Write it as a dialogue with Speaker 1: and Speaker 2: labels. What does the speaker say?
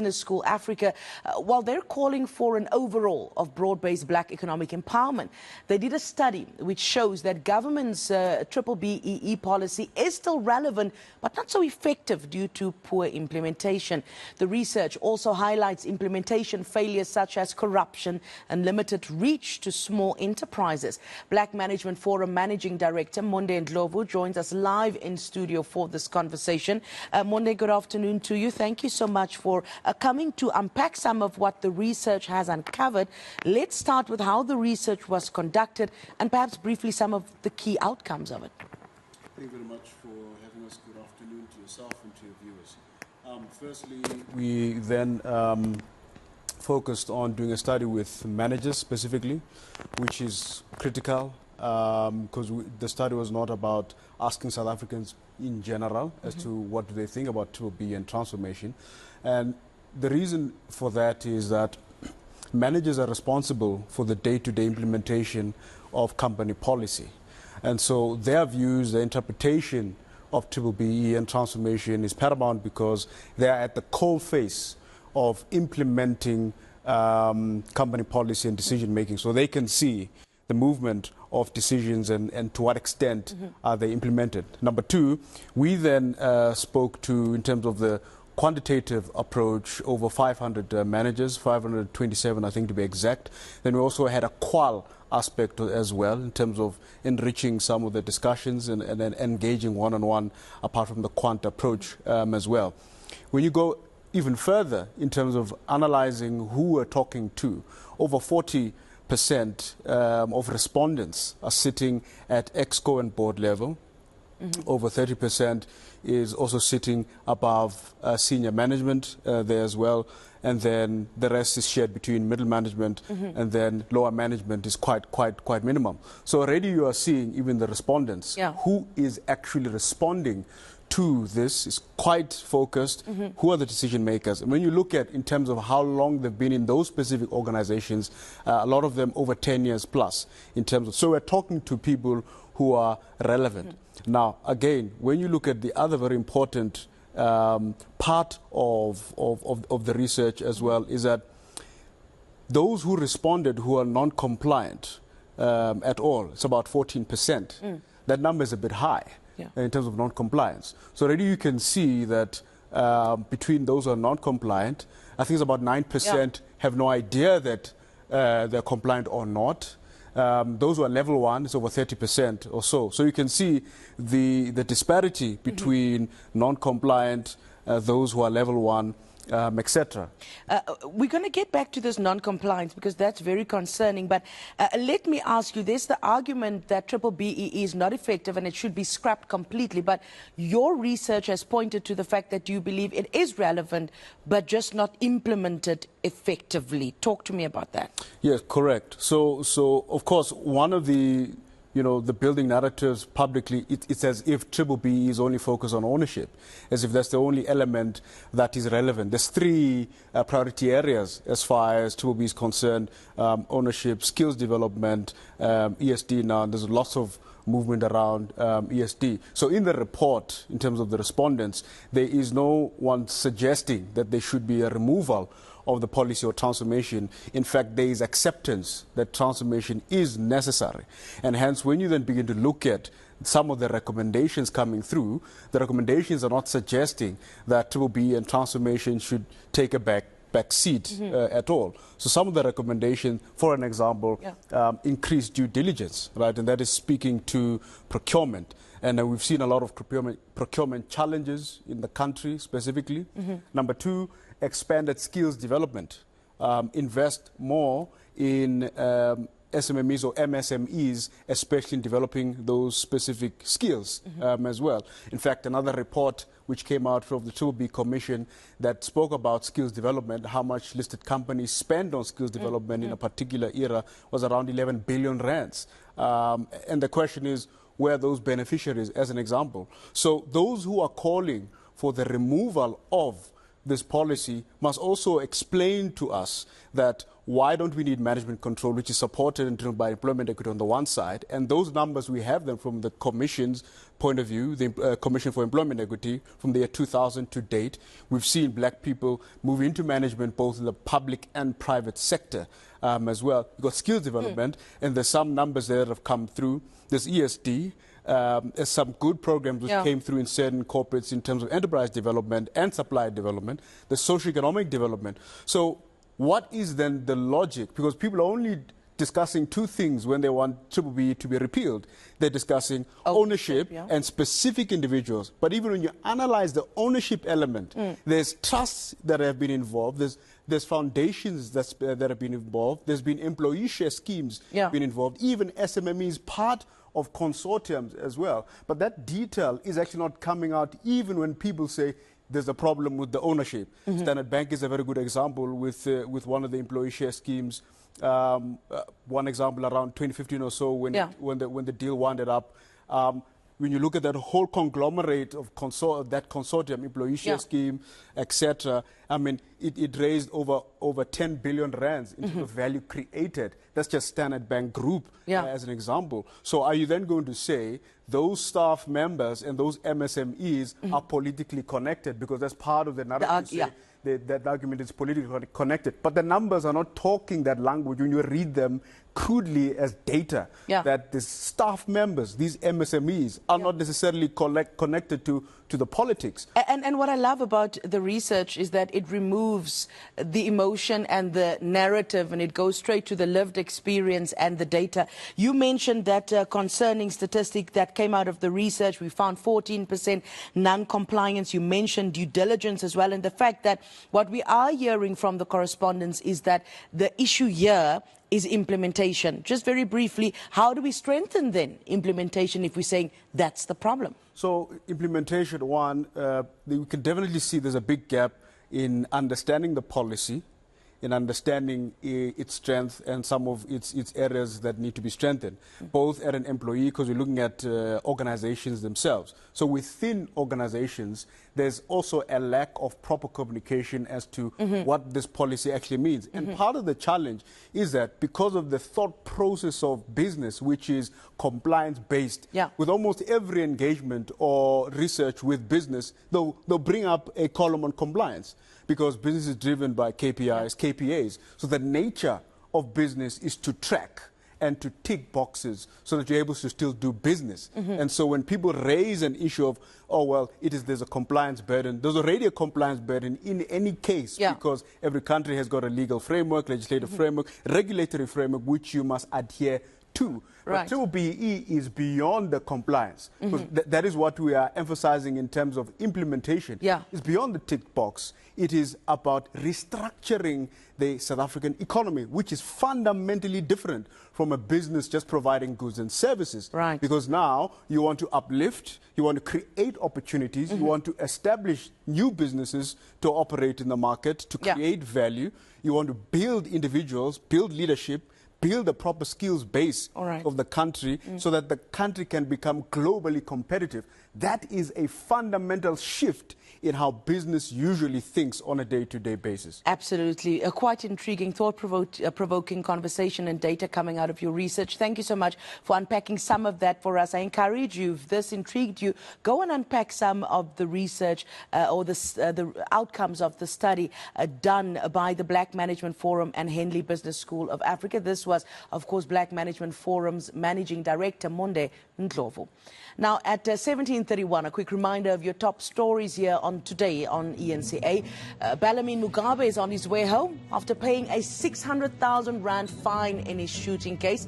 Speaker 1: Business School Africa, while they're calling for an overall of broad-based black economic empowerment. They did a study which shows that government's B-BBEE policy is still relevant, but not so effective due to poor implementation. The research also highlights implementation failures such as corruption and limited reach to small enterprises. Black Management Forum Managing Director Monde Ndlovu joins us live in studio for this conversation. Monde, good afternoon to you. Thank you so much for coming to unpack some of what the research has uncovered. Let's start with how the research was conducted and perhaps briefly some of the key outcomes of it.
Speaker 2: Thank you very much for having us. Good afternoon to yourself and to your viewers. Firstly, we then focused on doing a study with managers specifically, which is critical because the study was not about asking South Africans in general as to what do they think about B-BBEE and transformation. And the reason for that is that managers are responsible for the day-to-day implementation of company policy. And so their views, their interpretation of B-BBEE and transformation is paramount because they are at the cold face of implementing company policy and decision making, so they can see the movement of decisions and to what extent are they implemented. Number two, we then spoke to, in terms of the quantitative approach, over 500 managers, 527 I think to be exact. Then we also had a qual aspect as well in terms of enriching some of the discussions and then engaging one-on-one apart from the quant approach as well. When you go even further in terms of analyzing who we're talking to, over 40% of respondents are sitting at exco and board level. Over 30% is also sitting above senior management there as well, and then the rest is shared between middle management and then lower management is quite minimum. So already you are seeing even the respondents who is actually responding to this is quite focused. Who are the decision makers? And when you look at in terms of how long they've been in those specific organizations, a lot of them over 10 years plus in terms of, so we're talking to people who are relevant. Now, again, when you look at the other very important part of the research as well is that those who responded who are non-compliant at all, it's about 14%. That number is a bit high in terms of non-compliance. So already you can see that between those who are non-compliant, I think it's about 9% have no idea that they're compliant or not. Those who are level 1 is over 30% or so. So you can see the disparity between non-compliant, those who are level 1, etc.
Speaker 1: We're going to get back to this non-compliance because that's very concerning. But let me ask you, there's the argument that B-BBEE is not effective and it should be scrapped completely. But your research has pointed to the fact that you believe it is relevant, but just not implemented effectively. Talk to me about that.
Speaker 2: Yes, correct. So of course, one of the the building narratives publicly, it's as if B-BBEE is only focused on ownership, as if that's the only element that is relevant. There's three priority areas as far as B-BBEE is concerned: ownership, skills development, ESD. Now, there's lots of movement around ESD. So in the report, in terms of the respondents, there is no one suggesting that there should be a removal of the policy or transformation. In fact, there is acceptance that transformation is necessary. And hence, when you then begin to look at some of the recommendations coming through, the recommendations are not suggesting that B-BBEE and transformation should take a back seat at all. So some of the recommendations, for an example, increased due diligence, right? And that is speaking to procurement. And we've seen a lot of procurement challenges in the country specifically. Number two, expanded skills development. Invest more in SMMEs or MSMEs, especially in developing those specific skills as well. In fact, another report which came out from the B-BBEE Commission that spoke about skills development, how much listed companies spend on skills development in a particular era was around 11 billion rands. And the question is, where are those beneficiaries, as an example? So those who are calling for the removal of this policy must also explain to us that why don't we need management control, which is supported and driven by employment equity on the one side, and those numbers we have them from the Commission's point of view, the Commission for Employment Equity, from the year 2000 to date. We've seen black people move into management both in the public and private sector as well. You've got skills development, and there's some numbers there that have come through. There's ESD. Some good programs which came through in certain corporates in terms of enterprise development and supply development, the socio-economic development. So what is then the logic? Because people are only discussing two things when they want B-BBEE to be repealed. They're discussing ownership and specific individuals. But even when you analyze the ownership element, there's trusts that have been involved, there's foundations that have been involved, there's been employee share schemes been involved, even SMMEs part of consortiums as well. But that detail is actually not coming out even when people say there's a problem with the ownership. Standard Bank is a very good example with one of the employee share schemes. One example around 2015 or so when the deal wound up. When you look at that whole conglomerate of that consortium, employee share scheme, etc., I mean, it raised over 10 billion rands in terms of value created. That's just Standard Bank Group as an example. So are you then going to say those staff members and those MSMEs are politically connected? Because that's part of the narrative. That argument is politically connected. But the numbers are not talking that language when you read them crudely as data, that the staff members, these MSMEs, are not necessarily connected to the politics.
Speaker 1: And what I love about the research is that it removes the emotion and the narrative, and it goes straight to the lived experience and the data. You mentioned that concerning statistic that came out of the research. We found 14% non-compliance. You mentioned due diligence as well, and the fact that what we are hearing from the correspondents is that the issue here is implementation. Just very briefly, how do we strengthen then implementation if we're saying that's the problem?
Speaker 2: So implementation, one, we can definitely see there's a big gap in understanding the policy, in understanding its strength and some of its areas that need to be strengthened, both at an employee, because we're looking at organizations themselves. So within organizations, there's also a lack of proper communication as to what this policy actually means. And part of the challenge is that because of the thought process of business, which is compliance-based, with almost every engagement or research with business, they'll bring up a column on compliance, because business is driven by KPIs, KPAs. So the nature of business is to track and to tick boxes so that you're able to still do business. And so when people raise an issue of, oh, well, there's a compliance burden, there's already a compliance burden in any case, because every country has got a legal framework, legislative framework, regulatory framework, which you must adhere to. But B-BBEE is beyond the compliance. Because that is what we are emphasizing in terms of implementation. It's beyond the tick box. It is about restructuring the South African economy, which is fundamentally different from a business just providing goods and services. Because now you want to uplift, you want to create opportunities, you want to establish new businesses to operate in the market, to create value. You want to build individuals, build leadership, build a proper skills base of the country so that the country can become globally competitive. That is a fundamental shift in how business usually thinks on a day-to-day basis.
Speaker 1: Absolutely. A quite intriguing, thought-provoking conversation and data coming out of your research. Thank you so much for unpacking some of that for us. I encourage you, if this intrigued you, go and unpack some of the research or the outcomes of the study done by the Black Management Forum and Henley Business School of Africa. This was, of course, Black Management Forum's Managing Director, Monde Ndlovu. Now, at 17:31, a quick reminder of your top stories here on today on ENCA. Bellarmine Mugabe is on his way home after paying a 600,000 rand fine in his shooting case.